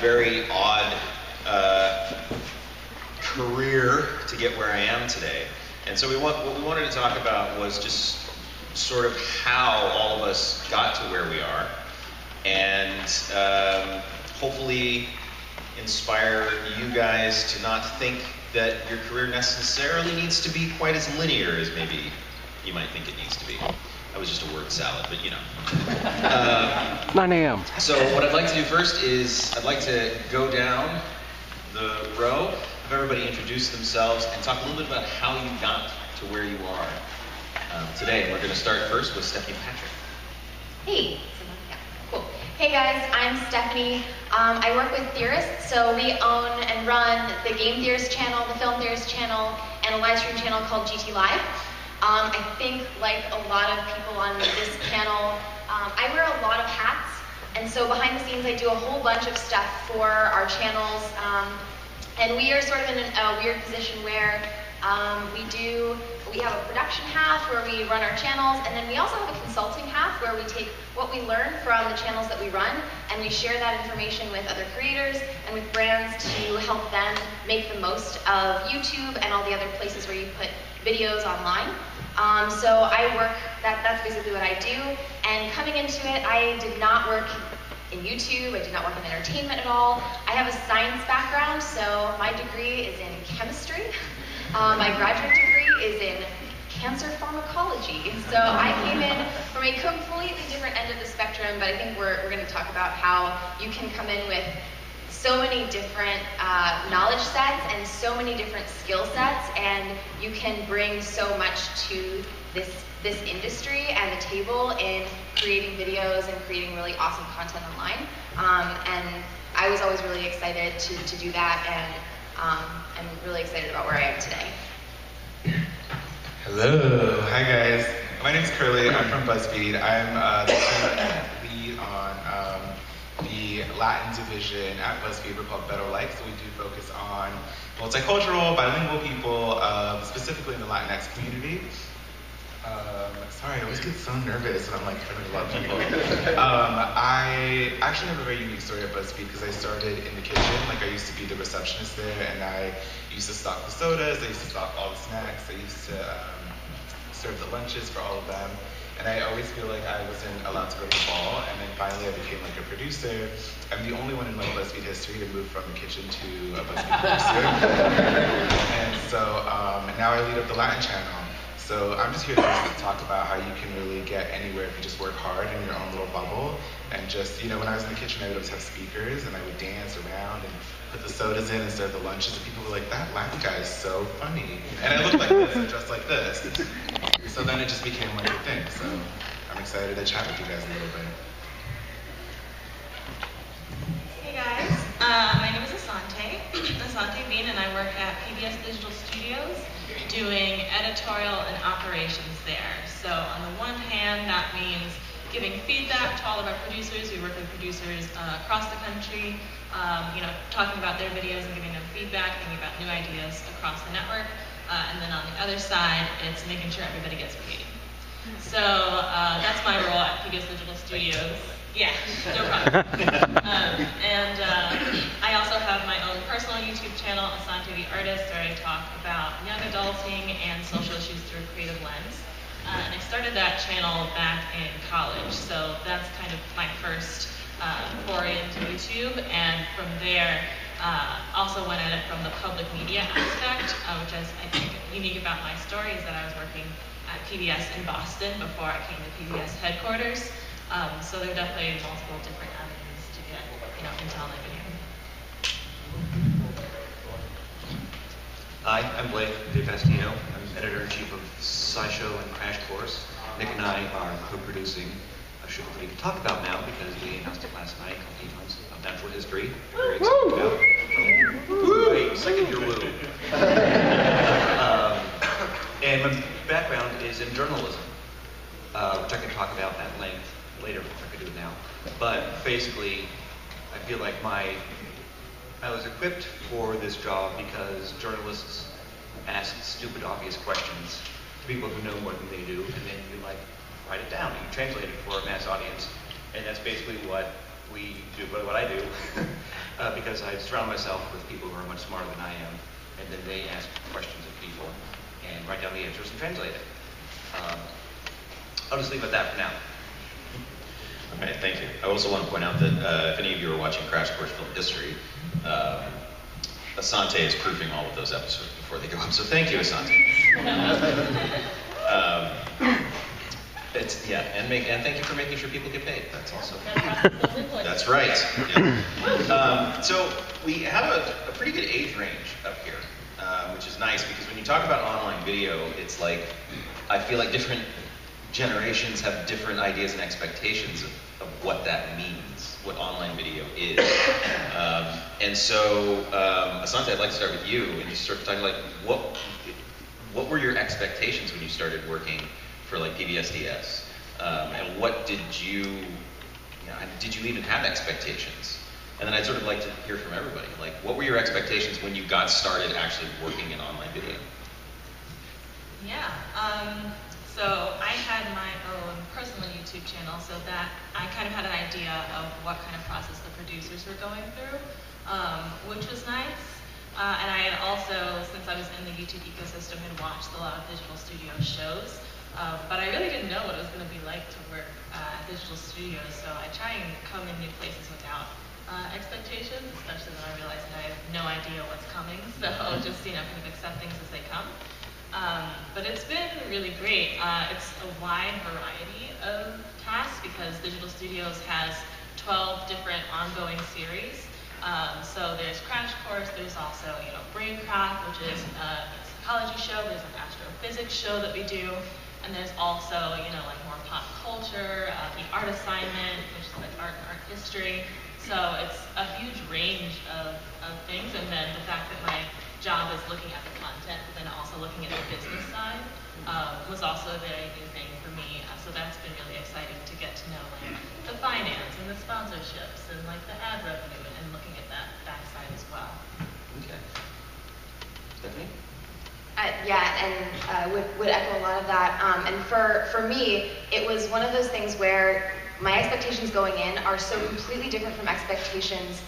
very odd career to get where I am today. And so what we wanted to talk about was just sort of how all of us got to where we are, and hopefully inspire you guys to not think that your career necessarily needs to be quite as linear as maybe you might think it needs to be. That was just a word salad, but you know. 9 a.m. So what I'd like to do first is I'd like to go down the row, have everybody introduce themselves, and talk a little bit about how you got to where you are today. And we're going to start first with Stephanie Patrick. Hey. Cool. Hey guys, I'm Stephanie. I work with theorists, so we own and run the Game Theorist channel, the Film Theorist channel, and a live stream channel called GT Live. I think, like a lot of people on this panel, I wear a lot of hats, and so behind the scenes I do a whole bunch of stuff for our channels, and we are sort of in a weird position where we have a production half where we run our channels, and then we also have a consulting half where we take what we learn from the channels that we run and we share that information with other creators and with brands to help them make the most of YouTube and all the other places where you put videos online. So I work, that's basically what I do, and coming into it, I did not work in YouTube, I did not work in entertainment at all. I have a science background, so my degree is in chemistry. My graduate degree is in cancer pharmacology. So I came in from a completely different end of the spectrum, but I think we're going to talk about how you can come in with so many different knowledge sets and so many different skill sets, and you can bring so much to this industry and the table in creating videos and creating really awesome content online. And I was always really excited to do that, and I'm really excited about where I am today. Hello, hi guys. My name's Curly. I'm from BuzzFeed. I'm the lead on the Latin division at BuzzFeed. We're called Better Like, so we do focus on multicultural, bilingual people, specifically in the Latinx community. Sorry, I always get so nervous when I'm like talking to a lot of people. I actually have a very unique story at BuzzFeed because I started in the kitchen. Like, I used to be the receptionist there, and I used to stock the sodas, I used to stock all the snacks, I used to serve the lunches for all of them. And I always feel like I wasn't allowed to go to the ball, and then finally I became like a producer. I'm the only one in like BuzzFeed history to move from the kitchen to a BuzzFeed producer. And so now I lead up the Latin channel. So I'm just here to talk about how you can really get anywhere if you just work hard in your own little bubble. And just, you know, when I was in the kitchen, I would always have speakers and I would dance around and put the sodas in and serve the lunches, and people were like, that Latin guy is so funny. And I looked like this and dressed like this. So then it just became like a thing. So I'm excited to chat with you guys a little bit. Hey guys, my name is Asante Bean, and I work at PBS Digital Studios doing editorial and operations there. So on the one hand, that means giving feedback to all of our producers. We work with producers across the country, you know, talking about their videos and giving them feedback, thinking about new ideas across the network. And then on the other side, it's making sure everybody gets paid. So that's my role at PBS Digital Studios. Yeah, no problem. I also have my own personal YouTube channel, Asante the Artist, where I talk about young adulting and social issues through a creative lens. And I started that channel back in college, so that's kind of my first foray into YouTube. And from there, also went at it from the public media aspect, which is, I think, unique about my story, is that I was working at PBS in Boston before I came to PBS headquarters. So there are definitely multiple different avenues to get, you know, intel and everything. Hi, I'm Blake DeFastino. I'm editor-in-chief of SciShow and Crash Course. Nick and I are co-producing a show that we can talk about now because we announced it last night, called Demons of Natural History. Very excited about it. Wait, second your woo. And my background is in journalism, which I can talk about at length later if I could do it now. But basically, I feel like I was equipped for this job because journalists ask stupid, obvious questions to people who know more than they do, and then you like write it down and you translate it for a mass audience. And that's basically what we do, what I do, because I surround myself with people who are much smarter than I am, and then they ask questions of people and write down the answers and translate it. I'll just leave it at that for now. All right, thank you. I also want to point out that if any of you are watching Crash Course Film History, Asante is proofing all of those episodes before they go up, so thank you, Asante. And thank you for making sure people get paid. That's also that's right. Yeah. So we have a pretty good age range up here, which is nice because when you talk about online video, it's like I feel like different generations have different ideas and expectations of what that means, what online video is. And so, Asante, I'd like to start with you and just start talking like what were your expectations when you started working for like PBSDS? And what did you even have expectations? And then I'd sort of like to hear from everybody. Like, what were your expectations when you got started actually working in online video? Yeah. So I had my own personal YouTube channel, so that I kind of had an idea of what kind of process the producers were going through, which was nice. And I had also, since I was in the YouTube ecosystem, had watched a lot of digital studio shows. But I really didn't know what it was going to be like to work at digital studios, so I try and come in new places without expectations, especially when I realize that I have no idea what's coming, so I'll just, kind of accept things as they come. But it's been really great. It's a wide variety of tasks because Digital Studios has 12 different ongoing series. So there's Crash Course, there's also, Braincraft, which is a psychology show, there's an astrophysics show that we do, and there's also, like more pop culture, the art assignment, which is like art and art history. So it's a huge range of things, and then the fact that my job is looking at the content, but then also looking at the business side, was also a very new thing for me. So that's been really exciting to get to know like the finance and the sponsorships and like the ad revenue and looking at that backside as well. Okay. Stephanie? Would echo a lot of that. And for me, it was one of those things where my expectations going in are so completely different from expectations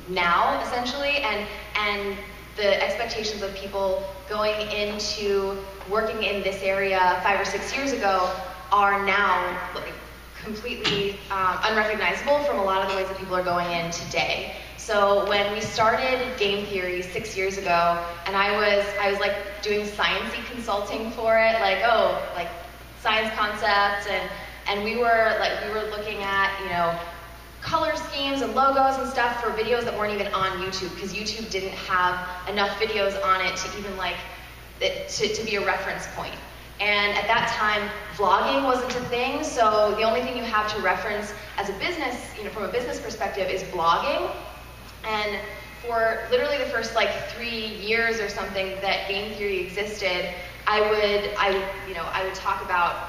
now, essentially, and the expectations of people going into working in this area 5 or 6 years ago are now like completely unrecognizable from a lot of the ways that people are going in today. So when we started game theory 6 years ago, and I was like doing sciencey consulting for it, like science concepts, and we were looking at color schemes and logos and stuff for videos that weren't even on YouTube because YouTube didn't have enough videos on it to even to be a reference point. And at that time, vlogging wasn't a thing, so the only thing you have to reference as a business, from a business perspective, is blogging. And for literally the first 3 years or something that game theory existed, I would talk about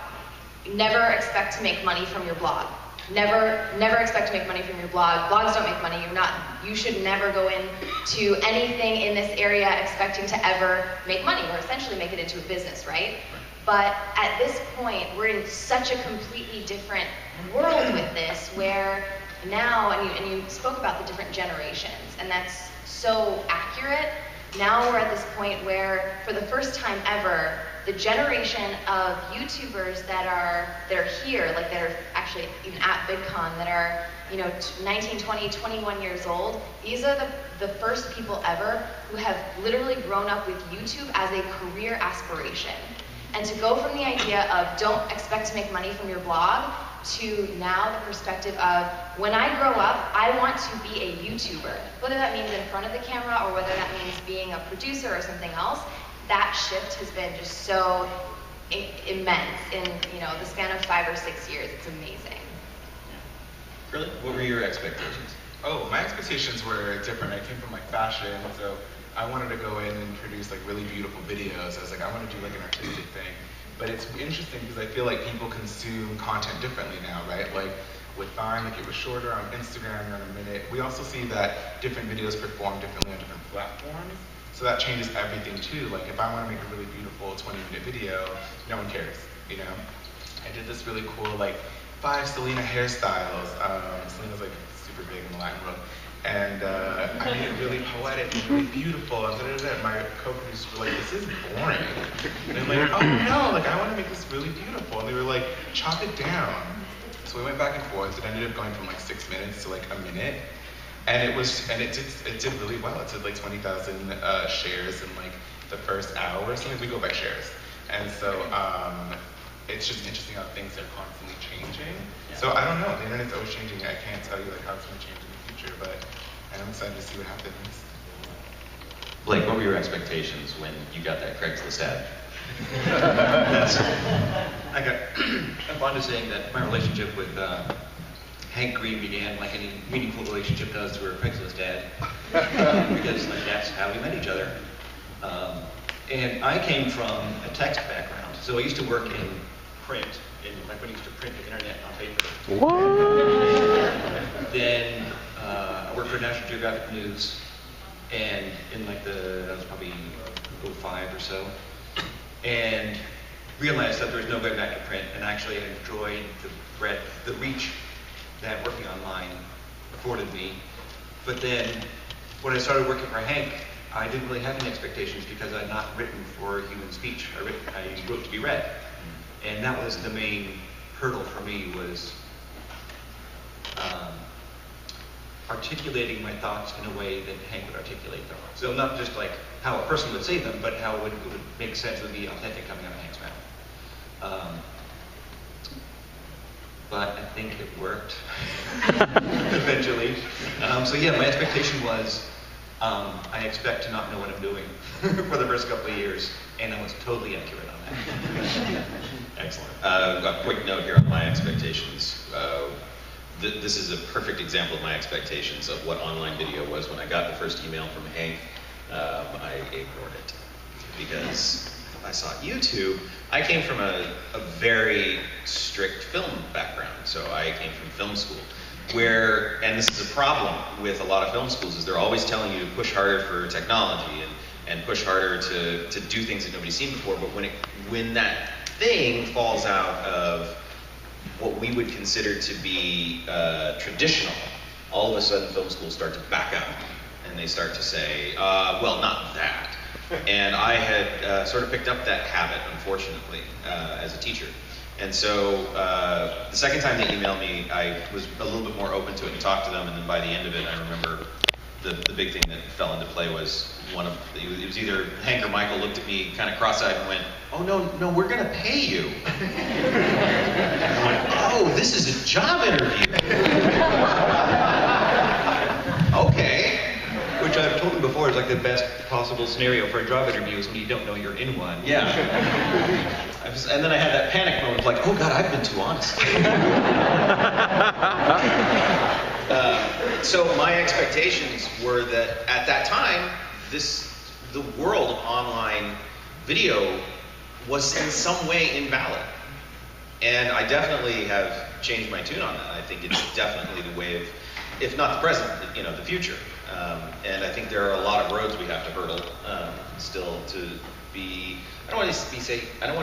never expect to make money from your blog. Never expect to make money from your blog. Blogs don't make money. You should never go into anything in this area expecting to ever make money or essentially make it into a business, right? But at this point, we're in such a completely different world with this where now, and you spoke about the different generations, and that's so accurate. Now we're at this point where, for the first time ever, the generation of YouTubers that are here, that are actually even at VidCon, that are 19, 20, 21 years old, these are the first people ever who have literally grown up with YouTube as a career aspiration. And to go from the idea of don't expect to make money from your blog to now the perspective of when I grow up, I want to be a YouTuber. Whether that means in front of the camera or whether that means being a producer or something else, that shift has been just so immense in the span of 5 or 6 years. It's amazing. Really? What were your expectations? Oh, my expectations were different. I came from fashion, so I wanted to go in and produce really beautiful videos. I was like, I want to do an artistic thing. But it's interesting because I feel like people consume content differently now, right? With Vine, it was shorter on Instagram, you're on a minute. We also see that different videos perform differently on different platforms. So that changes everything too. If I want to make a really beautiful 20-minute video, no one cares, I did this really cool 5 Selena hairstyles. Selena's super big in the Latin world. And I made it really poetic and really beautiful. And my co-producers were like, this is boring. And I'm like, oh no, like I want to make this really beautiful. And they were like, chop it down. So we went back and forth. It ended up going from like 6 minutes to like a minute. And it did really well. It did like 20,000 shares in like the first hour or something. We go by shares. And so it's just interesting how things are constantly changing. Yeah. So I don't know, the internet's always changing. I can't tell you like how it's going to change in the future, but I'm excited to see what happens. Blake, what were your expectations when you got that Craigslist ad? I'm fond of saying that my relationship with Hank Green began like any meaningful relationship does through a Craigslist ad, because like that's how we met each other. And I came from a text background, so I used to work in print, like when I used to print the internet on paper. What? Then I worked for National Geographic News, and in like that was probably 05 or so, and realized that there was no going back to print, and actually I enjoyed the breadth, the reach that working online afforded me. But then when I started working for Hank, I didn't really have any expectations because I had not written for human speech. I wrote to be read. And that was the main hurdle for me, was articulating my thoughts in a way that Hank would articulate them. So not just like how a person would say them, but how it would make sense, it would be authentic coming out of Hank's mouth. But I think it worked eventually. So yeah, my expectation was I expect to not know what I'm doing for the first couple of years, and I was totally accurate on that. Excellent. A quick note here on my expectations. This is a perfect example of my expectations of what online video was. When I got the first email from Hank, I ignored it because I saw YouTube. I came from a very strict film background, so I came from film school, and this is a problem with a lot of film schools, is they're always telling you to push harder for technology and push harder to do things that nobody's seen before, but when that thing falls out of what we would consider to be traditional, all of a sudden film schools start to back up, and they start to say, well, not that. And I had sort of picked up that habit, unfortunately, as a teacher. And so the second time they emailed me, I was a little bit more open to it and talked to them, and then by the end of it, I remember the big thing that fell into play was it was either Hank or Michael looked at me kind of cross-eyed and went, oh, no, we're going to pay you. And I went, oh, this is a job interview. Okay. Which I've told them before is like the best possible scenario for a job interview is when you don't know you're in one. Yeah. And then I had that panic moment of like, oh God, I've been too honest. So my expectations were that at that time, the world of online video was in some way invalid. And I definitely have changed my tune on that. I think it's definitely the way of, if not the present, the future. And I think there are a lot of roads we have to hurdle still to be. I don't want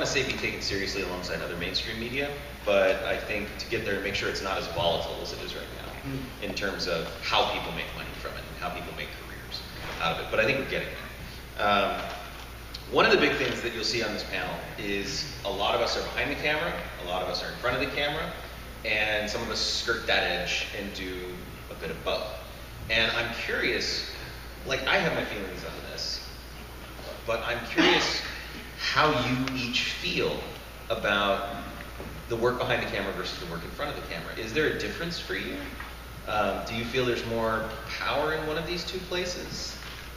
to say be taken seriously alongside other mainstream media, but I think to get there and make sure it's not as volatile as it is right now in terms of how people make money from it and how people make careers out of it. But I think we're getting there. One of the big things that you'll see on this panel is a lot of us are behind the camera, a lot of us are in front of the camera, and some of us skirt that edge and do a bit of both. And I'm curious, like I have my feelings on this, but I'm curious how you each feel about the work behind the camera versus the work in front of the camera. Is there a difference for you? Do you feel there's more power in one of these two places?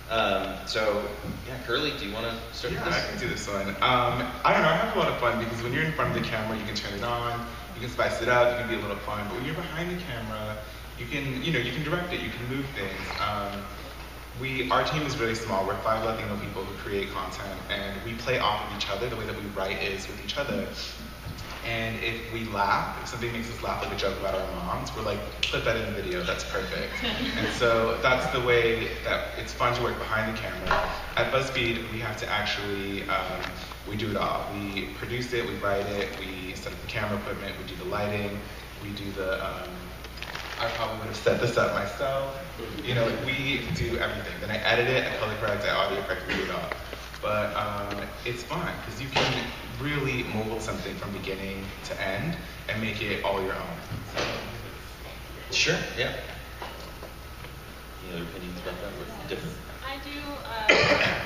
Curly, do you want to start with this? I can do this one. I don't know, I have a lot of fun because when you're in front of the camera, you can turn it on, you can spice it up, you can be a little fun, but when you're behind the camera, you can direct it, you can move things. Our team is really small. We're 5 Latino people who create content, and we play off of each other. The way that we write is with each other. And if we laugh, if something makes us laugh, like a joke about our moms, we're like, put that in the video, that's perfect. And so that's the way that it's fun to work behind the camera. At BuzzFeed, we have to actually, we do it all. We produce it, we write it, we set up the camera equipment, we do the lighting, we do the I probably would have set this up myself. You know, we do everything. Then I edit it, I color correct, I audio correct, do it all. But it's fun because you can really mold something from beginning to end and make it all your own. So, Sure, yeah. Any other opinions about that? Or different? I do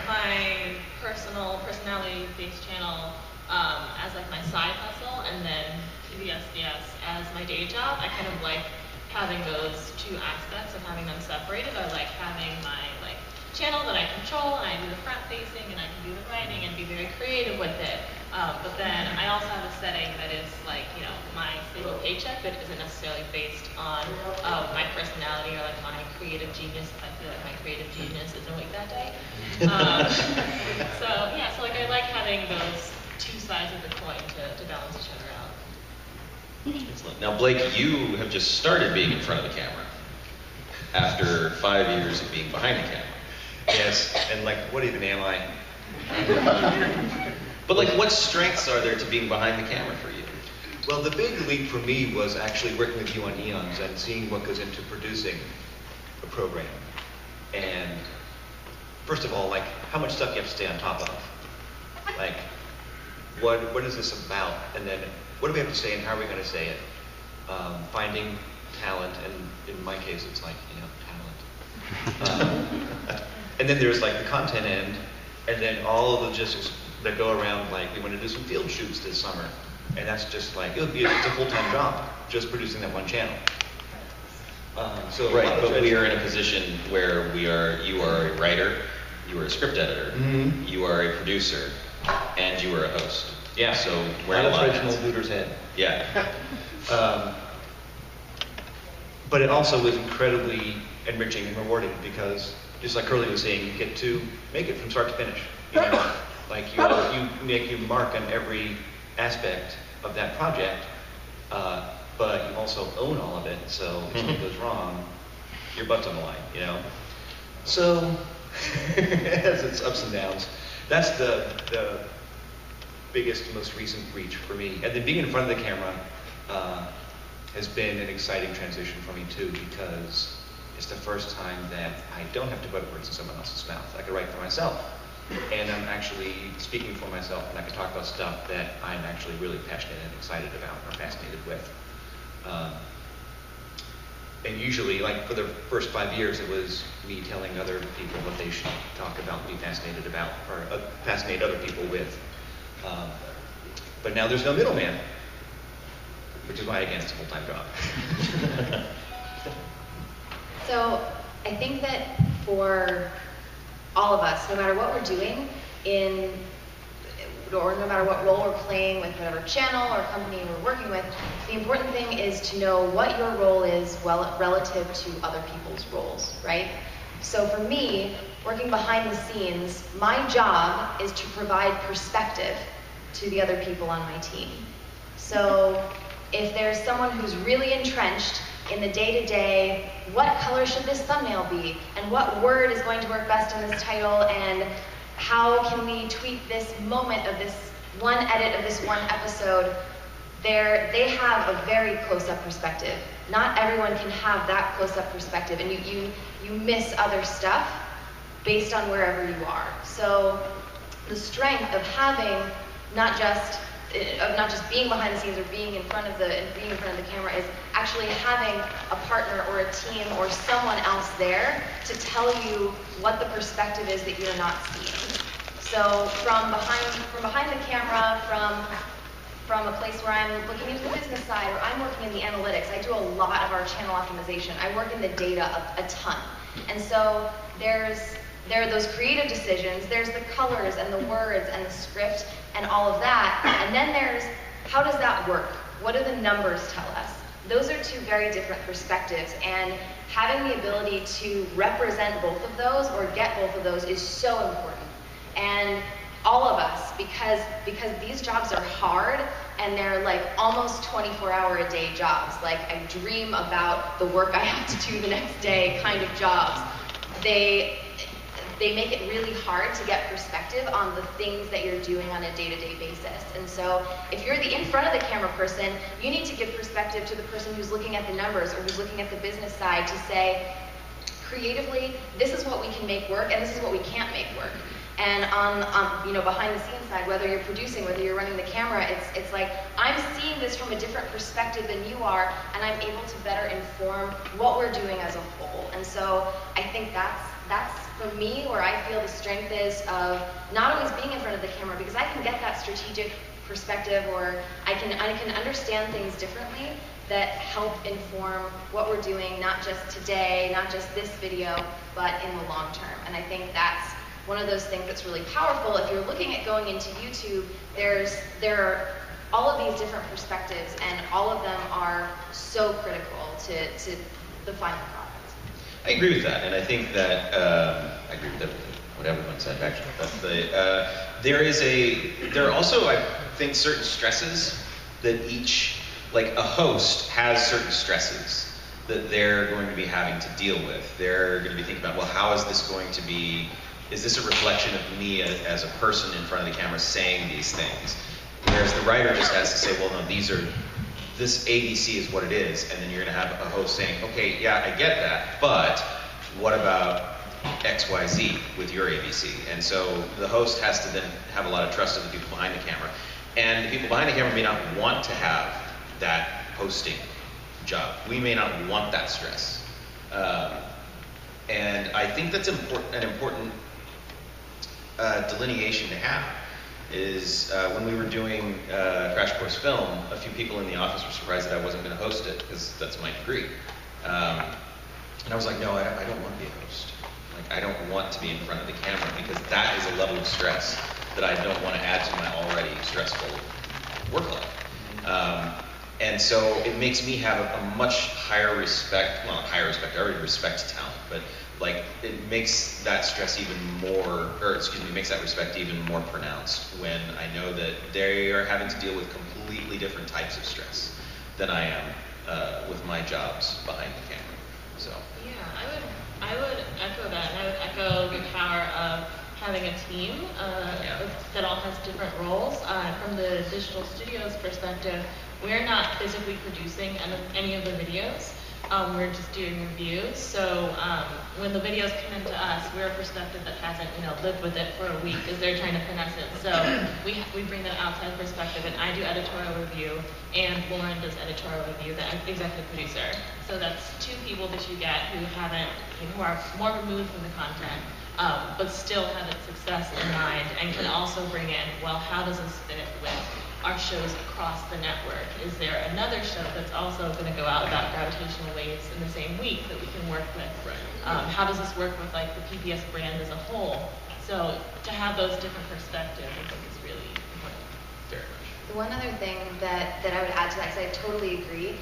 my personality-based channel as like my side hustle, and then PBSDS as my day job. I kind of like having those two aspects and having them separated. I like having my like channel that I control, and I do the front facing, and I can do the writing and be very creative with it. But then I also have a setting that is like, you know, my stable paycheck that isn't necessarily based on my personality or like my creative genius. If I feel like my creative genius isn't awake that day. So yeah, so like I like having those two sides of the coin to balance each other out. Excellent. Now, Blake, you have just started being in front of the camera after 5 years of being behind the camera. Yes, and like, what even am I? But like, what strengths are there to being behind the camera for you? Well, the big leap for me was actually working with you on Eons and seeing what goes into producing a program. And first of all, like, how much stuff you have to stay on top of. Like, what is this about? And then, what do we have to say and how are we going to say it? Finding talent, and in my case, it's like, you know, talent. And then there's like the content end, and then all the logistics that go around, like we want to do some field shoots this summer, and that's just like, it's a full-time job, just producing that one channel. So Right, but we are in a position where you are a writer, you are a script editor, you are a producer, and you are a host. Yeah. So we're a lot of Reginald Luder's head. Yeah. But it also was incredibly enriching and rewarding because, just like Curly was saying, you get to make it from start to finish. You know, like you make your mark on every aspect of that project, but you also own all of it. So if something goes wrong, your butt's on the line. You know. So it has its ups and downs. That's the biggest, most recent reach for me. And then being in front of the camera has been an exciting transition for me too, because it's the first time that I don't have to put words in someone else's mouth. I can write for myself, and I'm actually speaking for myself, and I can talk about stuff that I'm actually really passionate and excited about or fascinated with. And usually, like for the first 5 years, it was me telling other people what they should talk about, be fascinated about, or fascinate other people with. But now there's no middleman, which is why, again, it's a full-time job. So I think that for all of us, no matter what we're doing or no matter what role we're playing with whatever channel or company we're working with, the important thing is to know what your role is relative to other people's roles, right? So for me, working behind the scenes, my job is to provide perspective to the other people on my team. So if there's someone who's really entrenched in the day-to-day, what color should this thumbnail be? And what word is going to work best in this title? And how can we tweak this moment of this one edit of this one episode? They have a very close-up perspective. Not everyone can have that close-up perspective, and you miss other stuff based on wherever you are. So the strength of having not just being behind the scenes or being in front of the camera is actually having a partner or a team or someone else there to tell you what the perspective is that you're not seeing. So from behind the camera, from a place where I'm looking into the business side or I'm working in the analytics, I do a lot of our channel optimization. I work in the data a ton. And so there are those creative decisions, there's the colors and the words and the script and all of that. And then there's, how does that work? What do the numbers tell us? Those are two very different perspectives, and having the ability to represent both of those or get both of those is so important. And all of us, because these jobs are hard and they're like almost 24-hour-a-day jobs. Like I dream about the work I have to do the next day kind of jobs. They they make it really hard to get perspective on the things that you're doing on a day-to-day basis. And so if you're the in front of the camera person, you need to give perspective to the person who's looking at the numbers or who's looking at the business side to say, creatively, this is what we can make work and this is what we can't make work. And on you know, behind the scenes side, whether you're producing, whether you're running the camera, it's like, I'm seeing this from a different perspective than you are, and I'm able to better inform what we're doing as a whole. And so I think that's for me where I feel the strength is of not always being in front of the camera, because I can get that strategic perspective, or I can understand things differently that help inform what we're doing, not just today, not just this video, but in the long term. And I think that's one of those things that's really powerful. If you're looking at going into YouTube, there are all of these different perspectives, and all of them are so critical to the final product. I agree with that, and I think that I agree with everything, what everyone said actually. There are also, I think, certain stresses that each, like a host has certain stresses that they're going to be having to deal with. They're going to be thinking about, well, how is this going to be? Is this a reflection of me as a person in front of the camera saying these things? Whereas the writer just has to say, well, no, this ABC is what it is, and then you're going to have a host saying, okay, yeah, I get that, but what about XYZ with your ABC? And so the host has to then have a lot of trust of the people behind the camera. And the people behind the camera may not want to have that hosting job. We may not want that stress. And I think that's an important delineation to have is when we were doing Crash Course Film, a few people in the office were surprised that I wasn't going to host it because that's my degree. And I was like, no, I don't want to be a host. Like, I don't want to be in front of the camera because that is a level of stress that I don't want to add to my already stressful work life. And so it makes me have a much higher respect, well, not higher respect, I already respect talent, but like it makes that stress even more, or excuse me, makes that respect even more pronounced when I know that they are having to deal with completely different types of stress than I am with my jobs behind the camera. So yeah, I would echo that, and I would echo the power of having a team that all has different roles. From the digital studio's perspective, we're not physically producing any of the videos. We're just doing reviews. So when the videos come into us, we're a perspective that hasn't, lived with it for a week because they're trying to finesse it. So we bring that outside perspective, and I do editorial review, and Lauren does editorial review, the executive producer. So that's two people that you get who are more removed from the content, but still have its success in mind, and can also bring in, well, how does this fit with our shows across the network? Is there another show that's also going to go out about gravitational waves in the same week that we can work with? Right. How does this work with like the PBS brand as a whole? So to have those different perspectives, I think is really important. Very much. The one other thing that I would add to that, because I totally agree,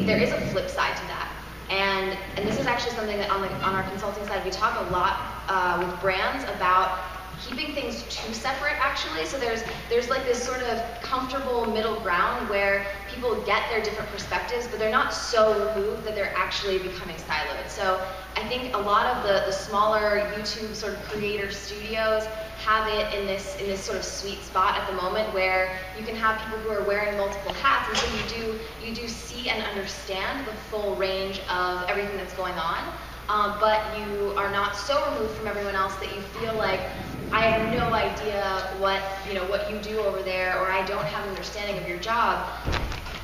there is a flip side to that. And this is actually something that on our consulting side, we talk a lot with brands about keeping things too separate, actually. So there's like this sort of comfortable middle ground where people get their different perspectives, but they're not so removed that they're actually becoming siloed. So I think a lot of the smaller YouTube sort of creator studios have it in this sort of sweet spot at the moment where you can have people who are wearing multiple hats, and so you do see and understand the full range of everything that's going on. But you are not so removed from everyone else that you feel like, I have no idea what you do over there, or I don't have an understanding of your job.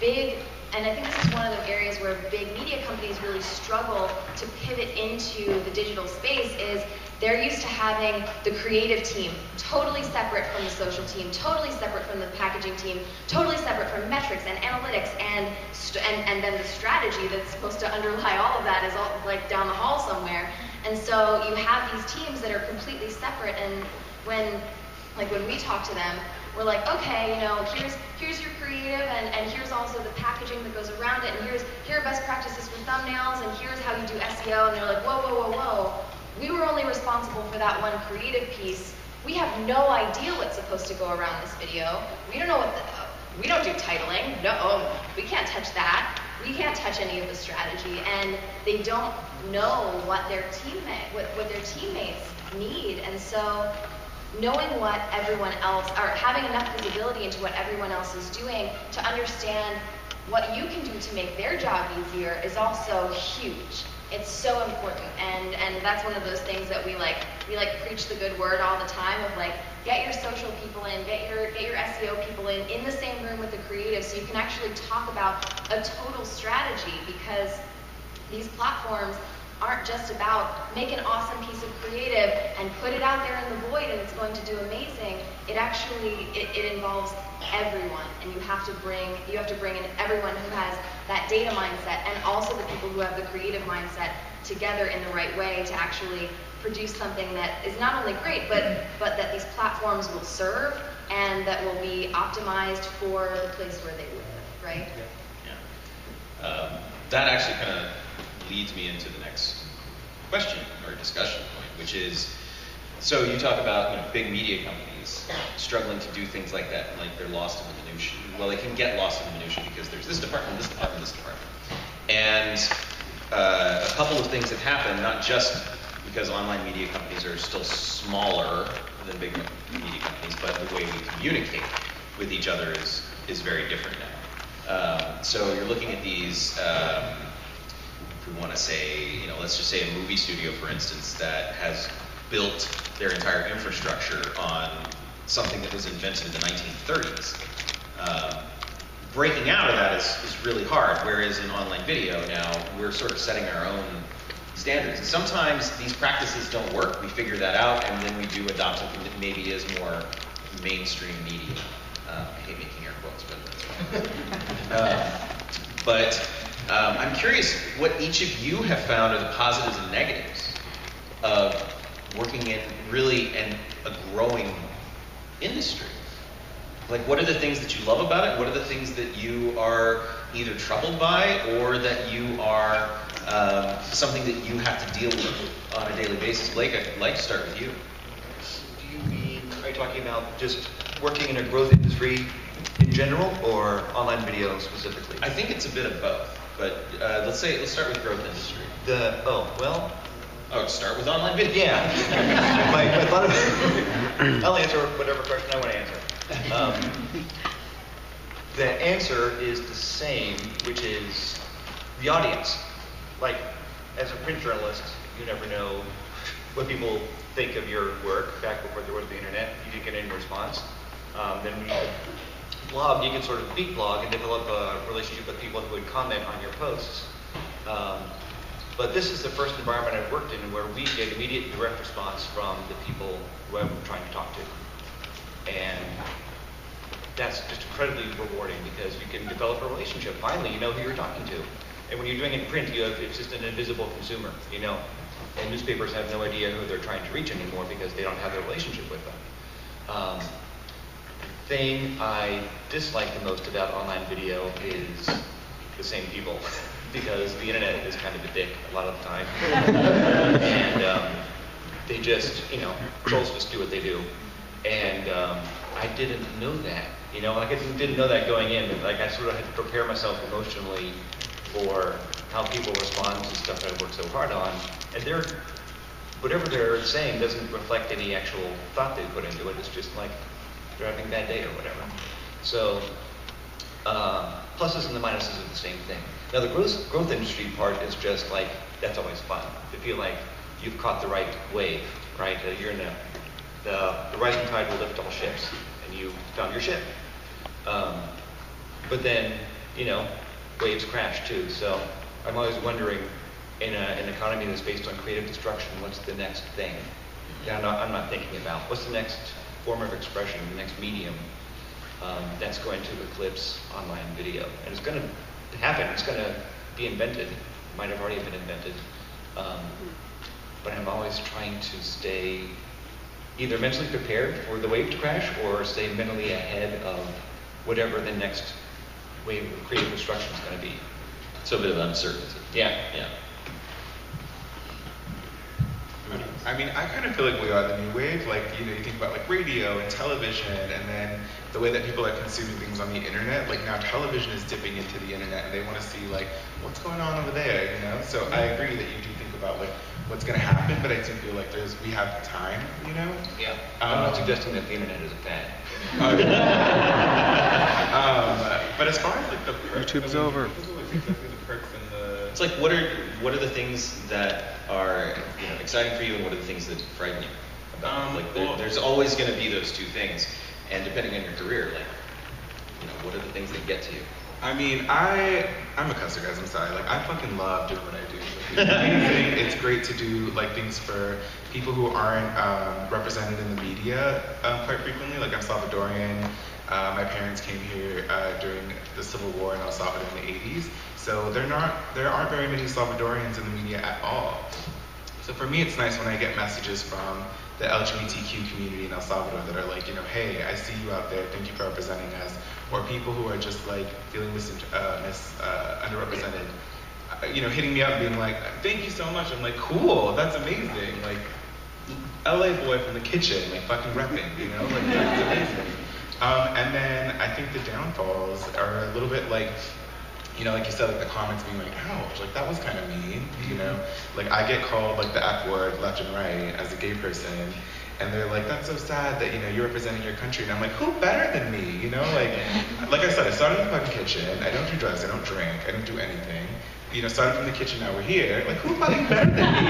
And I think this is one of the areas where big media companies really struggle to pivot into the digital space is they're used to having the creative team totally separate from the social team, totally separate from the packaging team, totally separate from metrics and analytics, and then the strategy that's supposed to underlie all of that is all like down the hall somewhere. And so you have these teams that are completely separate, and when we talk to them, we're like, okay, here's your creative, and here's also the packaging that goes around it, and here are best practices for thumbnails, and here's how you do SEO, and they're like, whoa. We were only responsible for that one creative piece. We have no idea what's supposed to go around this video. We don't know we don't do titling. No, we can't touch that. we can't touch any of the strategy, and they don't know what their teammates need. And so knowing what everyone else, or having enough visibility into what everyone else is doing to understand what you can do to make their job easier is also huge. It's so important, and that's one of those things that we preach the good word all the time of like, get your social people in, get your SEO people in the same room with the creative so you can actually talk about a total strategy, because these platforms aren't just about make an awesome piece of creative and put it out there in the void and it's going to do amazing. It actually, it involves everyone, and you have to bring in everyone who has that data mindset and also the people who have the creative mindset together in the right way to actually produce something that is not only great, but that these platforms will serve and that will be optimized for the place where they live, right? Yeah. That actually kind of leads me into the next question or discussion point, which is, so you talk about big media companies struggling to do things like that, like they're lost in the minutia. Well, they can get lost in the minutia because there's this department, this department, this department. And a couple of things have happened, not just because online media companies are still smaller than big media companies, but the way we communicate with each other is very different now. So you're looking at these, if we want to say, let's just say a movie studio, for instance, that has built their entire infrastructure on something that was invented in the 1930s. Breaking out of that is really hard, whereas in online video now, we're sort of setting our own standards. And sometimes these practices don't work, we figure that out, and then we do adopt something that maybe is more mainstream media. I hate making air quotes, but I'm curious what each of you have found are the positives and negatives of working in really a growing industry. Like, what are the things that you love about it? What are the things that you are either troubled by or that you are something that you have to deal with on a daily basis? Blake, I'd like to start with you. Are you talking about just working in a growth industry in general or online video specifically? I think it's a bit of both, but let's start with growth industry. Start with online video. Yeah. my thought of I'll answer whatever question I want to answer. The answer is the same, which is the audience. Like, as a print journalist, you never know what people think of your work. Back before there was the internet, you didn't get any response. Then when you could blog, you could sort of peak blog and develop a relationship with people who would comment on your posts. But this is the first environment I've worked in where we get immediate direct response from the people who I'm trying to talk to. And that's just incredibly rewarding because you can develop a relationship. Finally, you know who you're talking to. And when you're doing it in print, it's just an invisible consumer, And newspapers have no idea who they're trying to reach anymore because they don't have a relationship with them. The thing I dislike the most about online video is the same people. Because the internet is kind of a dick a lot of the time. And they just, trolls just do what they do. And I didn't know that, I didn't know that going in. I sort of had to prepare myself emotionally for how people respond to stuff that I worked so hard on. And whatever they're saying doesn't reflect any actual thought they put into it. It's just like they're having a bad day or whatever. So, pluses and the minuses are the same thing. Now the growth industry part is just like, that's always fun. To feel like you've caught the right wave, right? You're in the rising tide will lift all ships, and you found your ship. But then, waves crash too. So I'm always wondering, in an economy that's based on creative destruction, what's the next thing? I'm not thinking about. What's the next form of expression, the next medium that's going to eclipse online video? And it's going to happen. It's going to be invented. It might have already been invented. But I'm always trying to stay either mentally prepared for the wave to crash or stay mentally ahead of whatever the next wave of creative destruction is going to be. So a bit of uncertainty. Yeah. Yeah. I mean, I kind of feel like we are the new wave. Like, you know, you think about like radio and television, and then the way that people are consuming things on the internet. Like now, television is dipping into the internet, and they want to see like what's going on over there, you know. So I agree that you do think about like what's going to happen, but I do feel like we have time, you know. Yeah. I'm not suggesting that the internet is a fad. But as far as like the perks, YouTube's over. The perks and the It's like what are the things that are exciting for you, and what are the things that frighten you? There's always going to be those two things, and depending on your career, like what are the things that get to you? I mean, I'm a cusser, guys. I'm sorry. Like, I fucking love doing what I do. Like, it's amazing. It's great to do like things for people who aren't represented in the media quite frequently. Like, I'm Salvadorian. My parents came here during the Civil War in El Salvador in the 80s. So there aren't very many Salvadorians in the media at all. So for me, it's nice when I get messages from the LGBTQ community in El Salvador that are like, hey, I see you out there, thank you for representing us. Or people who are just like feeling underrepresented, hitting me up and being like, thank you so much. I'm like, cool, that's amazing. Like, LA boy from the kitchen, like fucking repping, like that's amazing. And then I think the downfalls are a little bit like, like you said, like the comments being like, ouch, like that was kind of mean, Like I get called like the F word left and right as a gay person, and they're like, that's so sad that, you're representing your country. And I'm like, who better than me, Like I said, I started in the fucking kitchen, I don't do drugs, I don't drink, I don't do anything. Started from the kitchen, now we're here. Like, who fucking better than me?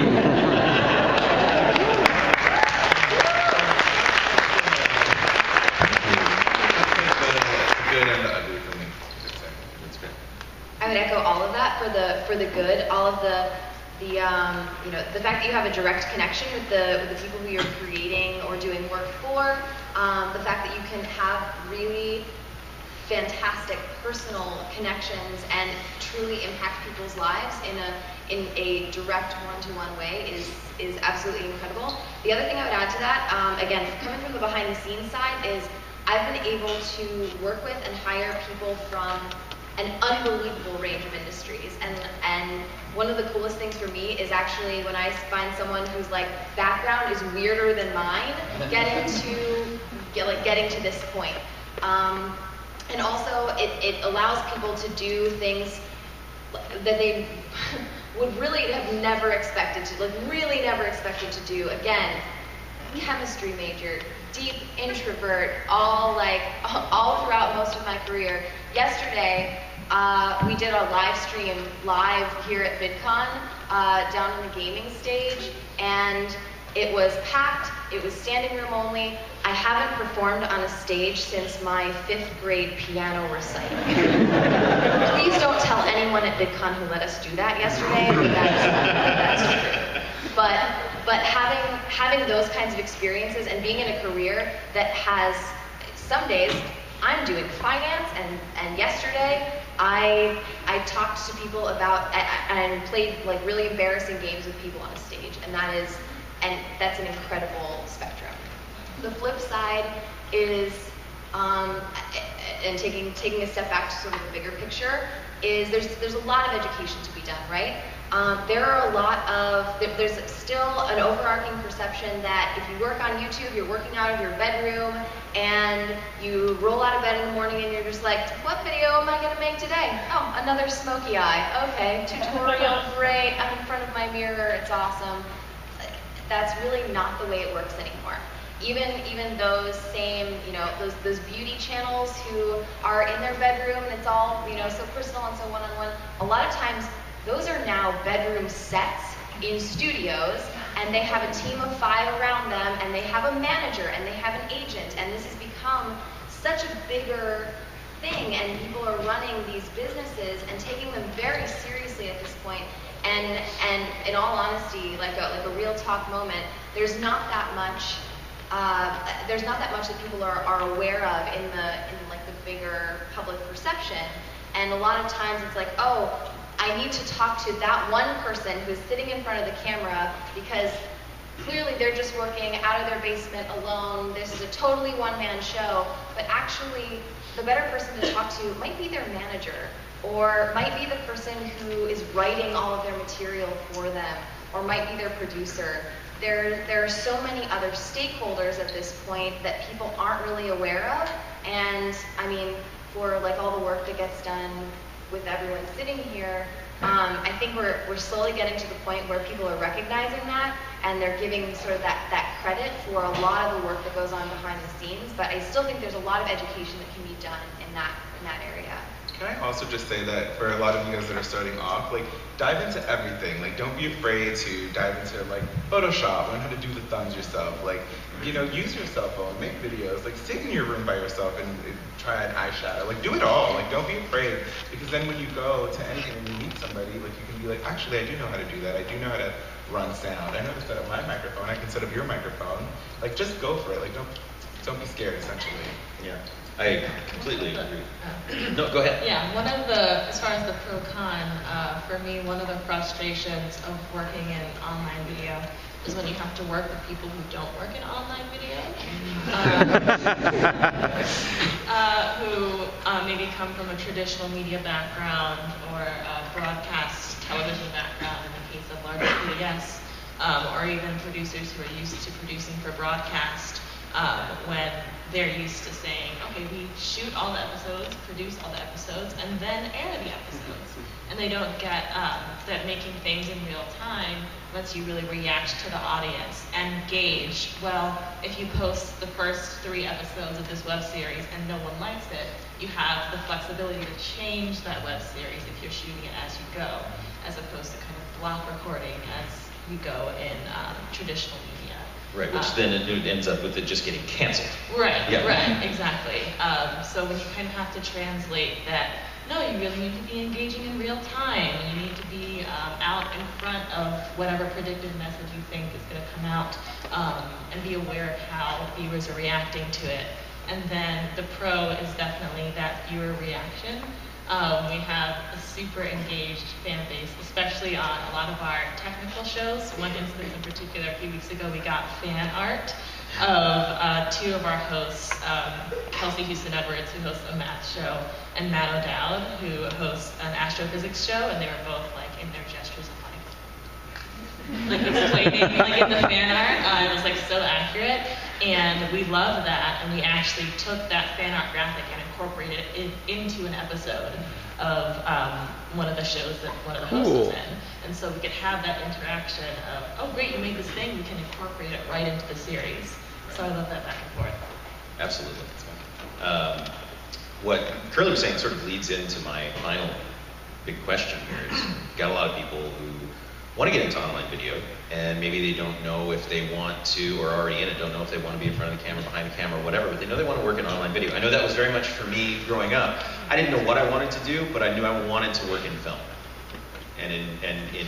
Good and the ugly for me. That's great. I would echo all of that for the good, all of the fact that you have a direct connection with the people who you're creating or doing work for, the fact that you can have really fantastic personal connections and truly impact people's lives in a direct one-to-one way is absolutely incredible. The other thing I would add to that, again, coming from the behind-the-scenes side, is I've been able to work with and hire people from an unbelievable range of industries, and one of the coolest things for me is actually when I find someone whose like background is weirder than mine, getting to this point. And also it allows people to do things that they would really have never expected to do. Again, chemistry major, deep introvert, all throughout most of my career. Yesterday, we did a live stream live here at VidCon, down in the gaming stage, and it was packed, it was standing room only. I haven't performed on a stage since my 5th grade piano recital. Please don't tell anyone at VidCon who let us do that yesterday, but that's true. But having those kinds of experiences and being in a career that has, some days, I'm doing finance, and yesterday I talked to people about and played like really embarrassing games with people on a stage, and that's an incredible spectrum. The flip side is, and taking a step back to sort of the bigger picture, is there's a lot of education to be done, right? There's still an overarching perception that if you work on YouTube, you're working out of your bedroom, and you roll out of bed in the morning and you're just like, what video am I going to make today? Oh, another smoky eye. Okay, tutorial, great, I'm in front of my mirror, it's awesome. That's really not the way it works anymore. Even those same, those beauty channels who are in their bedroom and it's all, so personal and so one-on-one, a lot of times those are now bedroom sets in studios, and they have a team of 5 around them, and they have a manager, and they have an agent, and this has become such a bigger thing, and people are running these businesses and taking them very seriously at this point. And in all honesty, like a real talk moment, there's not that much that people are aware of in like the bigger public perception. And a lot of times it's like, oh, I need to talk to that one person who's sitting in front of the camera because clearly they're just working out of their basement alone. This is a totally one-man show. But actually, the better person to talk to might be their manager, or might be the person who is writing all of their material for them, or might be their producer. there are so many other stakeholders at this point that people aren't really aware of. And I mean, for like all the work that gets done with everyone sitting here, I think we're slowly getting to the point where people are recognizing that, and they're giving sort of that credit for a lot of the work that goes on behind the scenes. But I still think there's a lot of education that can be done in that area. Can I also just say that for a lot of you guys that are starting off, like, dive into everything. Like, don't be afraid to dive into, like, Photoshop, learn how to do the thumbs yourself. Like, you know, use your cell phone, make videos. Like, sit in your room by yourself and try an eyeshadow. Like, do it all. Like, don't be afraid. Because then when you go to anything and you meet somebody, like, you can be like, actually, I do know how to do that. I do know how to run sound. I know to set up my microphone. I can set up your microphone. Like, just go for it. Like, don't be scared, essentially. Yeah. I completely agree. No, go ahead. Yeah, one of the, as far as the pro-con, for me, one of the frustrations of working in online video is when you have to work with people who don't work in online video, who maybe come from a traditional media background or a broadcast television background in the case of larger PBS, or even producers who are used to producing for broadcast. When they're used to saying, okay, we shoot all the episodes, produce all the episodes, and then air the episodes. And they don't get that making things in real time lets you really react to the audience and gauge, well, if you post the first 3 episodes of this web series and no one likes it, you have the flexibility to change that web series if you're shooting it as you go, as opposed to kind of block recording as you go in traditional media. Right, which then it ends up with it just getting canceled. Right, Yeah. right, exactly. So when you kind of have to translate that, no, you really need to be engaging in real time. You need to be out in front of whatever predictive message you think is going to come out, and be aware of how viewers are reacting to it. And then the pro is definitely that viewer reaction. We have a super engaged fan base, especially on a lot of our technical shows. One instance in particular, a few weeks ago, we got fan art of 2 of our hosts, Kelsey Houston Edwards, who hosts a math show, and Matt O'Dowd, who hosts an astrophysics show, and they were both like in their gestures of like explaining like in the fan art. It was like so accurate, and we love that, and we actually took that fan art graphic and incorporated it into an episode of one of the shows that one of the hosts was in. And so we could have that interaction of, oh great, you made this thing, we can incorporate it right into the series. So I love that back and forth. Absolutely. What Curly was saying sort of leads into my final big question here is, you've got a lot of people who want to get into online video, and maybe they don't know if they want to, or are already in it, don't know if they want to be in front of the camera, behind the camera, whatever, but they know they want to work in online video. I know that was very much for me growing up. I didn't know what I wanted to do, but I knew I wanted to work in film and in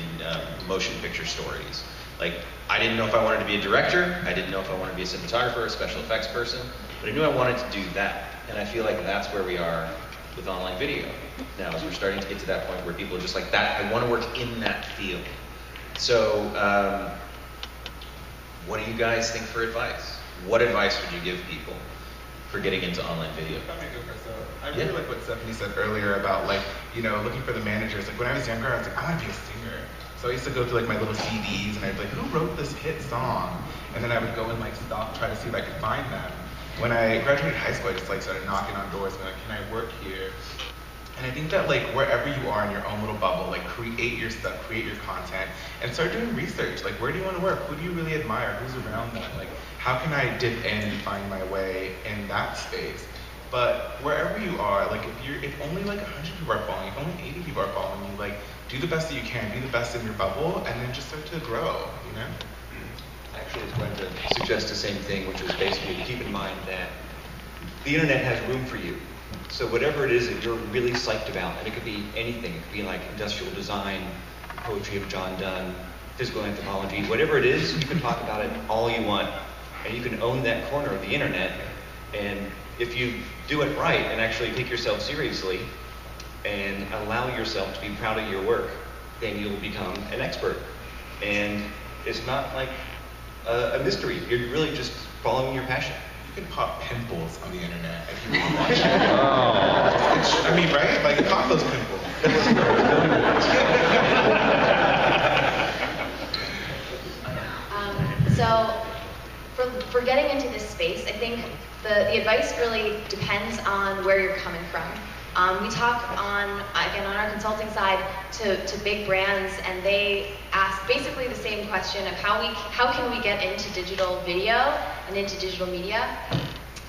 motion picture stories. Like, I didn't know if I wanted to be a director, I didn't know if I wanted to be a cinematographer, a special effects person, but I knew I wanted to do that. And I feel like that's where we are with online video now, as we're starting to get to that point where people are just like, that, I want to work in that field. So, what do you guys think for advice? What advice would you give people for getting into online video? I really like what Stephanie said earlier about, like, you know, looking for the managers. Like, when I was younger, I was like, I want to be a singer. So I used to go through like my little CDs, and I'd be like, who wrote this hit song? And then I would go and like try to see if I could find them. When I graduated high school, I just like started knocking on doors, being like, can I work here? And I think that like wherever you are in your own little bubble, like create your stuff, create your content, and start doing research. Like, where do you want to work? Who do you really admire? Who's around them? Like, how can I dip in and find my way in that space? But wherever you are, like if only like 100 people are following, if only 80 people are following you, like do the best that you can, be the best in your bubble, and then just start to grow, you know? Actually, I was going to suggest the same thing, which is basically to keep in mind that the internet has room for you. So whatever it is that you're really psyched about, and it could be anything, it could be like industrial design, poetry of John Donne, physical anthropology, whatever it is, you can talk about it all you want, and you can own that corner of the internet. And if you do it right and actually take yourself seriously and allow yourself to be proud of your work, then you'll become an expert. And it's not like a mystery. You're really just following your passion. You can pop pimples on the internet if you want to watch it. Oh. I mean, right? Like, pop those pimples. So for getting into this space, I think the advice really depends on where you're coming from. We talk again on our consulting side to big brands, and they ask basically the same question of how can we get into digital video and into digital media.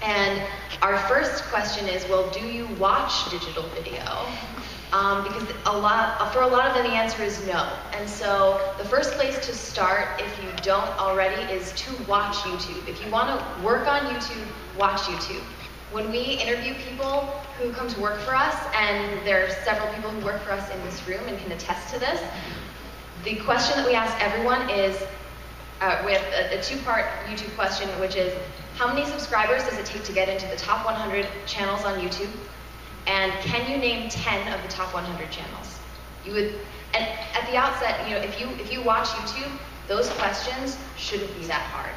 And our first question is, well, do you watch digital video? Because for a lot of them the answer is no. And so the first place to start, if you don't already, is to watch YouTube. If you want to work on YouTube, watch YouTube. When we interview people who come to work for us, and there are several people who work for us in this room and can attest to this, the question that we ask everyone is, we have a two-part YouTube question, which is, how many subscribers does it take to get into the top 100 channels on YouTube? And can you name 10 of the top 100 channels? And at the outset, if you watch YouTube, those questions shouldn't be that hard,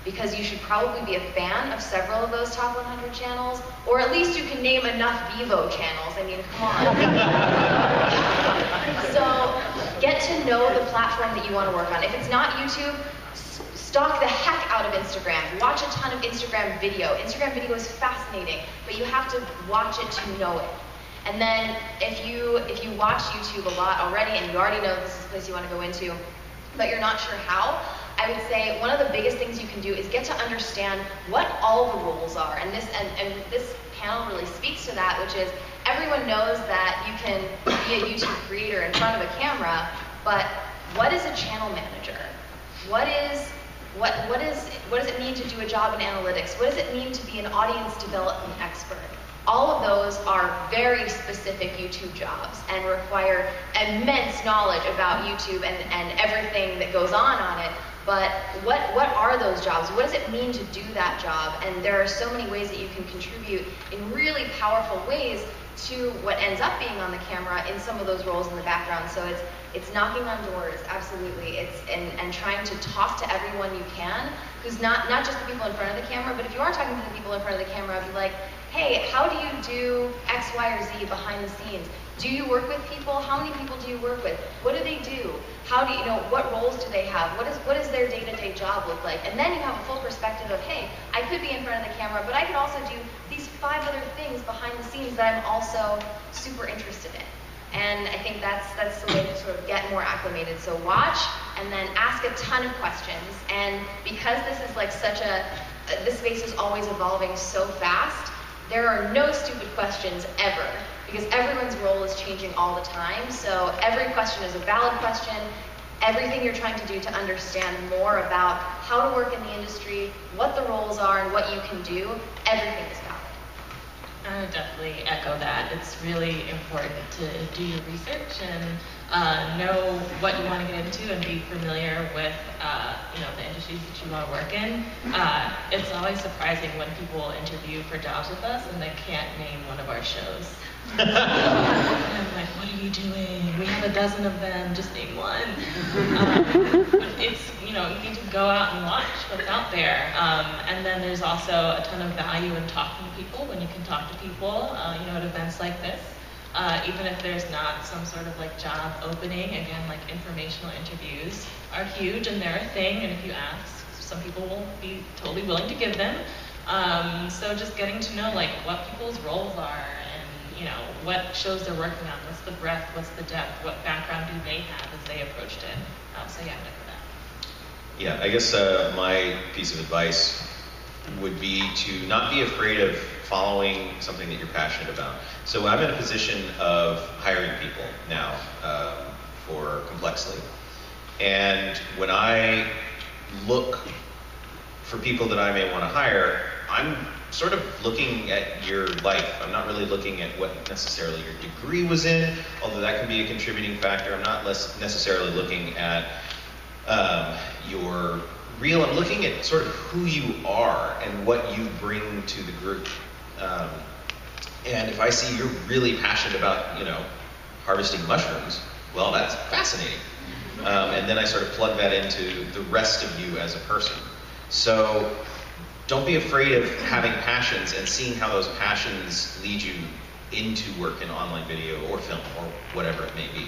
because you should probably be a fan of several of those top 100 channels, or at least you can name enough Vivo channels. I mean, come on. So get to know the platform that you want to work on. If it's not YouTube, stalk the heck out of Instagram. Watch a ton of Instagram video. Instagram video is fascinating, but you have to watch it to know it. And then if you watch YouTube a lot already, and you already know this is a place you want to go into, but you're not sure how, I would say one of the biggest things you can do is get to understand what all the roles are. And this panel really speaks to that, which is everyone knows that you can be a YouTube creator in front of a camera, but what is a channel manager? What does it mean to do a job in analytics? What does it mean to be an audience development expert? All of those are very specific YouTube jobs and require immense knowledge about YouTube and everything that goes on it. But what are those jobs? What does it mean to do that job? And there are so many ways that you can contribute in really powerful ways to what ends up being on the camera in some of those roles in the background. So it's knocking on doors, absolutely. And trying to talk to everyone you can, who's not just the people in front of the camera, but if you are talking to the people in front of the camera, be like, hey, how do you do X, Y, or Z behind the scenes? Do you work with people? How many people do you work with? What do they do? How do you know, what roles do they have? What does their day-to-day job look like? And then you have a full perspective of, hey, I could be in front of the camera, but I could also do these 5 other things behind the scenes that I'm also super interested in. And I think that's the way to sort of get more acclimated. So watch, and then ask a ton of questions. And because this is like this space is always evolving so fast, there are no stupid questions ever, because everyone's role is changing all the time. So every question is a valid question. Everything you're trying to do to understand more about how to work in the industry, what the roles are, and what you can do, everything is valid. I would definitely echo that. It's really important to do your research and know what you want to get into and be familiar with the industries that you want to work in. It's always surprising when people interview for jobs with us and they can't name one of our shows. And I'm like, what are you doing? We have a dozen of them, just name one. It's, you need to go out and watch what's out there. And then there's also a ton of value in talking to people when you can talk to people, at events like this. Even if there's not some sort of like job opening, again, like informational interviews are huge and they're a thing, and if you ask, some people will be totally willing to give them. So just getting to know like what people's roles are, and what shows they're working on, what's the breadth, what's the depth, what background do they have as they approached it. So yeah, for that. Yeah, I guess my piece of advice would be to not be afraid of following something that you're passionate about. So I'm in a position of hiring people now for Complexly. And when I look for people that I may want to hire, I'm sort of looking at your life. I'm not really looking at what necessarily your degree was in, although that can be a contributing factor. I'm not necessarily looking at I'm looking at sort of who you are and what you bring to the group. And if I see you're really passionate about, harvesting mushrooms, well, that's fascinating. And then I sort of plug that into the rest of you as a person. So don't be afraid of having passions and seeing how those passions lead you into work in online video or film or whatever it may be.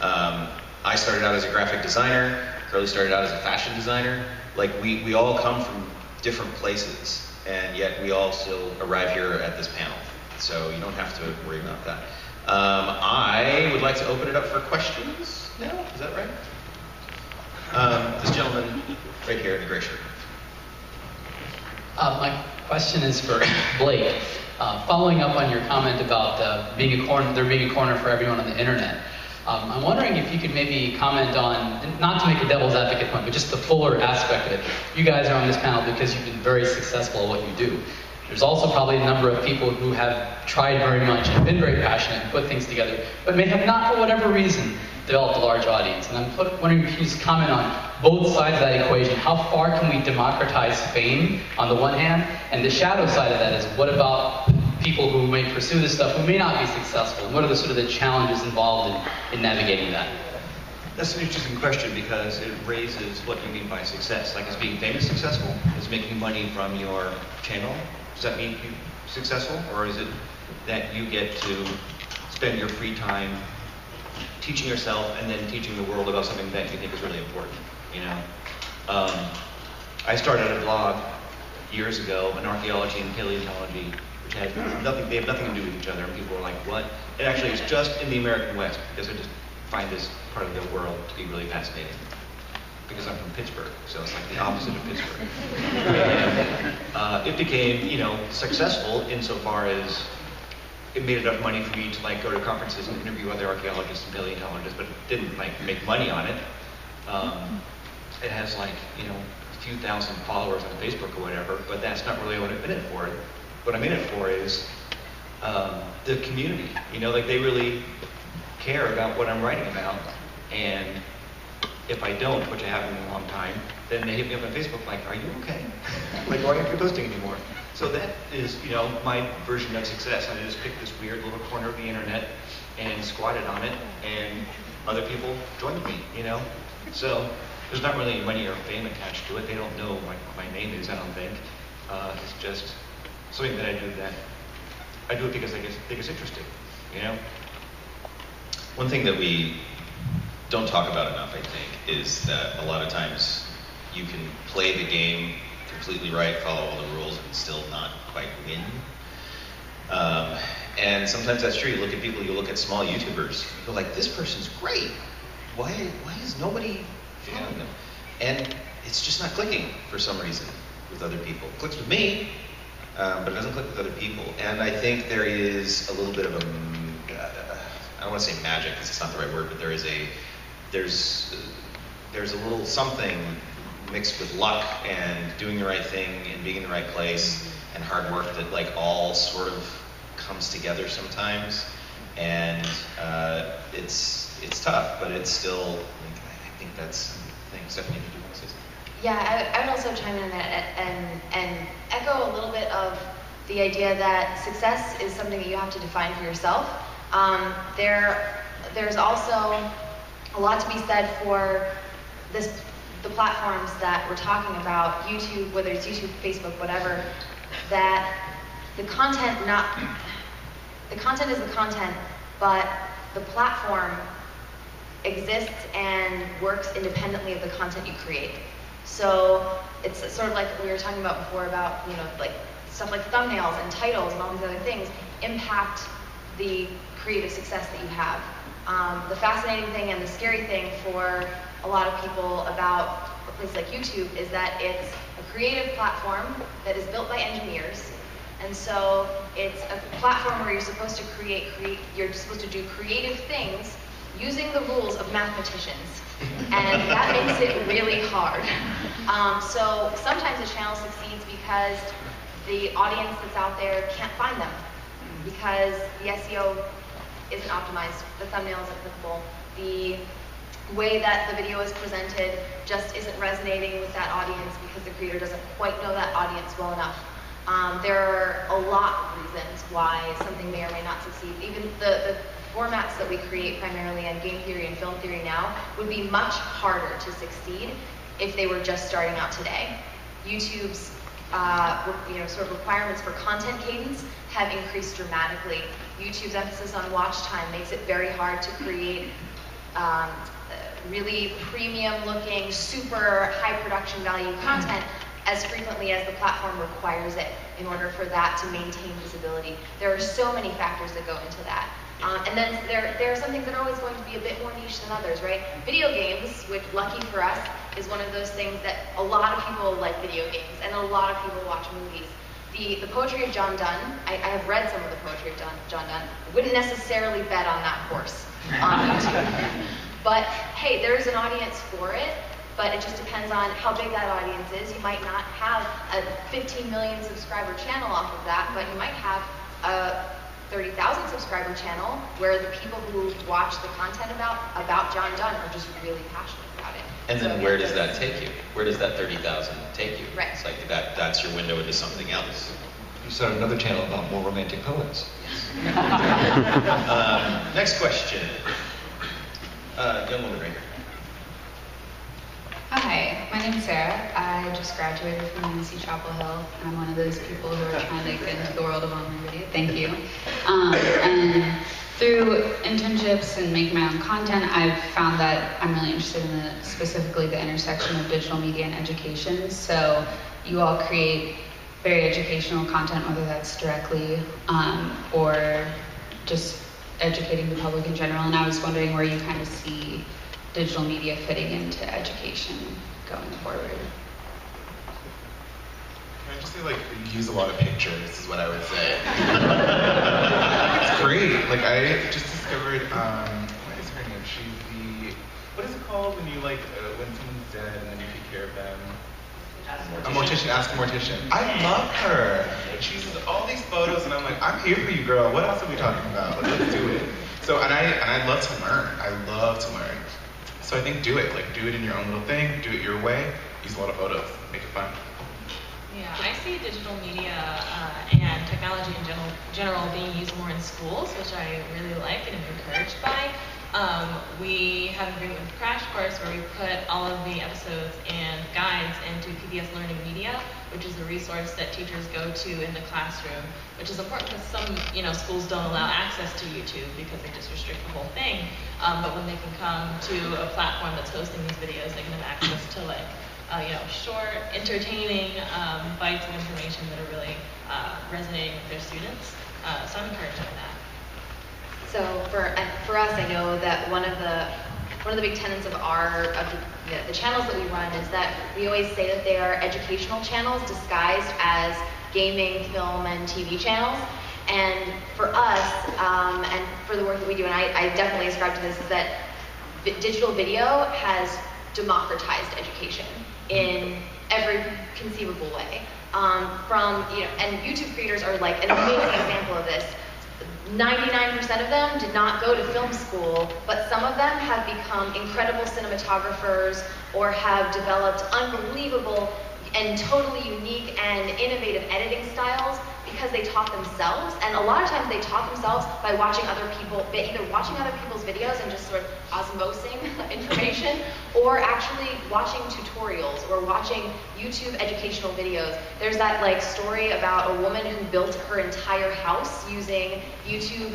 I started out as a graphic designer. Curly started out as a fashion designer. Like we all come from different places, and yet we all still arrive here at this panel. So you don't have to worry about that. I would like to open it up for questions now. Is that right? This gentleman right here in the gray shirt. My question is for Blake. Following up on your comment about there being a corner for everyone on the internet, I'm wondering if you could maybe comment on, not to make a devil's advocate point, but just the fuller aspect of it. You guys are on this panel because you've been very successful at what you do. There's also probably a number of people who have tried very much and been very passionate and put things together, but may have not, for whatever reason, developed a large audience. And I'm wondering if you could just comment on both sides of that equation. How far can we democratize fame on the one hand? And the shadow side of that is, what about people who may pursue this stuff who may not be successful? And what are the sort of the challenges involved in navigating that? That's an interesting question because it raises what you mean by success. Like, is being famous successful? Is making money from your channel? Does that mean you successful? Or is it that you get to spend your free time teaching yourself and then teaching the world about something that you think is really important, you know? I started a blog years ago, an archaeology and paleontology, which has nothing, they have nothing to do with each other, and people are like, what? It actually is just in the American West, because I just find this part of the world to be really fascinating. Because I'm from Pittsburgh, so it's like the opposite of Pittsburgh. And, it became, you know, successful insofar as it made enough money for me to like go to conferences and interview other archaeologists and paleontologists, but it didn't like make money on it. It has like, you know, a few thousand followers on Facebook or whatever, but that's not really what I'm in it for. What I'm in it for is the community. You know, like they really care about what I'm writing about, and if I don't, which I haven't in a long time, then they hit me up on Facebook like, are you okay? Like, why aren't you posting anymore? So that is, you know, my version of success. I just picked this weird little corner of the internet and squatted on it, and other people joined me, you know? So there's not really any money or fame attached to it. They don't know what my name is, I don't think. It's just something that I do it because I think it's interesting, you know? One thing that we don't talk about enough, I think, is that a lot of times you can play the game completely right, follow all the rules, and still not quite win. And sometimes that's true. You look at people, you look at small YouTubers, you go like, this person's great. Why is nobody following them? And it's just not clicking for some reason with other people. It clicks with me, but it doesn't click with other people. And I think there is a little bit of I don't want to say magic because it's not the right word, but there's a little something mixed with luck and doing the right thing and being in the right place and hard work that like all sort of comes together sometimes. And it's tough, but it's still, like, I think that's the thing. Stephanie, did you want to say something? Yeah, I would also chime in on that and echo a little bit of the idea that success is something that you have to define for yourself. There's also a lot to be said for the platforms that we're talking about, YouTube, whether it's YouTube, Facebook, whatever, that the content is the content, but the platform exists and works independently of the content you create. So it's sort of like we were talking about before about, you know, like stuff like thumbnails and titles and all these other things impact the creative success that you have. The fascinating thing and the scary thing for a lot of people about a place like YouTube is that it's a creative platform that is built by engineers, and so it's a platform where you're supposed to do creative things using the rules of mathematicians, and that makes it really hard. So sometimes a channel succeeds because the audience that's out there can't find them, because the SEO isn't optimized, the thumbnail isn't clickable, the way that the video is presented just isn't resonating with that audience because the creator doesn't quite know that audience well enough. There are a lot of reasons why something may or may not succeed. Even the formats that we create primarily in game theory and film theory now would be much harder to succeed if they were just starting out today. YouTube's sort of requirements for content cadence have increased dramatically. YouTube's emphasis on watch time makes it very hard to create really premium looking, super high production value content as frequently as the platform requires it in order for that to maintain visibility. There are so many factors that go into that. And then there are some things that are always going to be a bit more niche than others, right? Video games, which lucky for us, is one of those things that a lot of people like video games, and a lot of people watch movies. The poetry of John Donne, I have read some of the poetry of John Donne, wouldn't necessarily bet on that horse on YouTube. But hey, there's an audience for it, but it just depends on how big that audience is. You might not have a 15 million subscriber channel off of that, but you might have a 30,000 subscriber channel where the people who watch the content about John Donne are just really passionate about it. And then where does that take you? Where does that 30,000 take you? Right. It's like that's your window into something else. You start another channel about more romantic poets. Next question. Young woman right here. Hi, my name's Sarah. I just graduated from UC Chapel Hill. I'm one of those people who are trying to get into the world of online video. Thank you. And through internships and making my own content, I've found that I'm really interested in specifically the intersection of digital media and education. So you all create very educational content, whether that's directly or just educating the public in general. And I was wondering where you kind of see digital media fitting into education going forward. Can I just say, like, use a lot of pictures is what I would say. It's great. Like, I just discovered, what is her name? She's the, what is it called when you, like, when someone's dead and then you take care of them? A mortician, ask a mortician. I love her. She uses all these photos and I'm like, I'm here for you, girl. What else are we talking about? Like, let's do it. So, and I love to learn. I love to learn. So I think do it. Like, do it in your own little thing. Do it your way. Use a lot of photos. Make it fun. Yeah, I see digital media and technology in general being used more in schools, which I really like and am encouraged by. We have an agreement with Crash Course where we put all of the episodes and guides into PBS Learning Media, which is a resource that teachers go to in the classroom, which is important because some schools don't allow access to YouTube because they just restrict the whole thing. But when they can come to a platform that's hosting these videos, they can have access to short, entertaining bites of information that are really resonating with their students. So I'm encouraged by that. So for us, I know that one of the big tenets of the channels that we run is that we always say that they are educational channels disguised as gaming, film, and TV channels. And for us, and for the work that we do, and I definitely ascribe to this, is that digital video has democratized education in every conceivable way. And YouTube creators are like an amazing example of this. 99% of them did not go to film school, but some of them have become incredible cinematographers or have developed unbelievable and totally unique and innovative editing styles because they taught themselves. And a lot of times they taught themselves by watching other people, either watching other people's videos and just sort of osmosing information, or actually watching tutorials or watching YouTube educational videos. There's that story about a woman who built her entire house using YouTube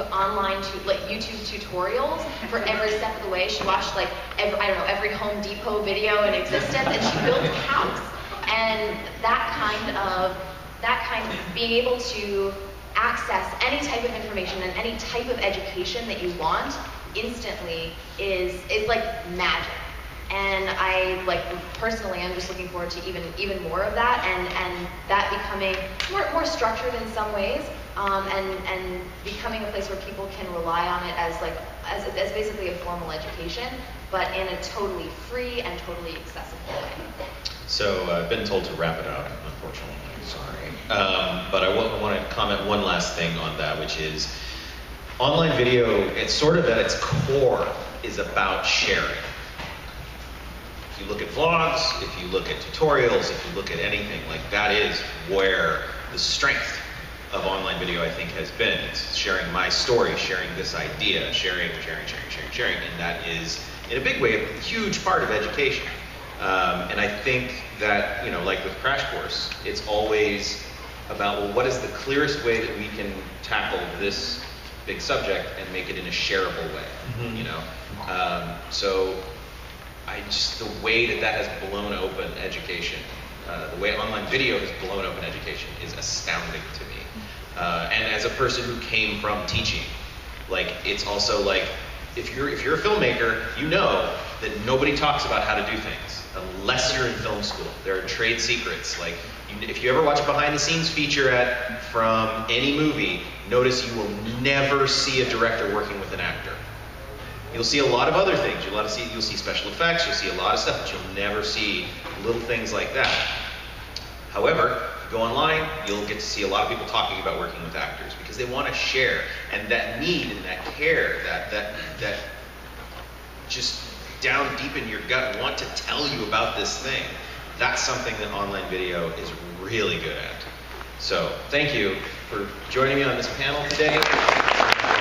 YouTube tutorials for every step of the way. She watched every Home Depot video in existence, and she built a house. And that kind of being able to access any type of information and any type of education that you want instantly is like magic. And I personally, I'm just looking forward to even more of that, and that becoming more structured in some ways, and becoming a place where people can rely on it as basically a formal education, but in a totally free and totally accessible way. So I've been told to wrap it up, unfortunately. Sorry. But I want to comment one last thing on that, which is online video, it's sort of at its core, is about sharing. If you look at vlogs, if you look at tutorials, if you look at anything, that is where the strength of online video, I think, has been. It's sharing my story, sharing this idea, sharing, and that is, in a big way, a huge part of education. And I think that, like with Crash Course, it's always about, what is the clearest way that we can tackle this big subject and make it in a shareable way, So just, the way that has blown open education, the way online video has blown open education is astounding to me. And as a person who came from teaching, like, it's also like, if you're a filmmaker, you know that nobody talks about how to do things unless you're in film school. There are trade secrets. Like, if you ever watch a behind the scenes featurette from any movie, notice you will never see a director working with an actor. You'll see a lot of other things. You'll see special effects, you'll see a lot of stuff, but you'll never see little things like that. However, if you go online, you'll get to see a lot of people talking about working with actors because they want to share, and that need and that care, that just down deep in your gut want to tell you about this thing. That's something that online video is really good at. So, thank you for joining me on this panel today.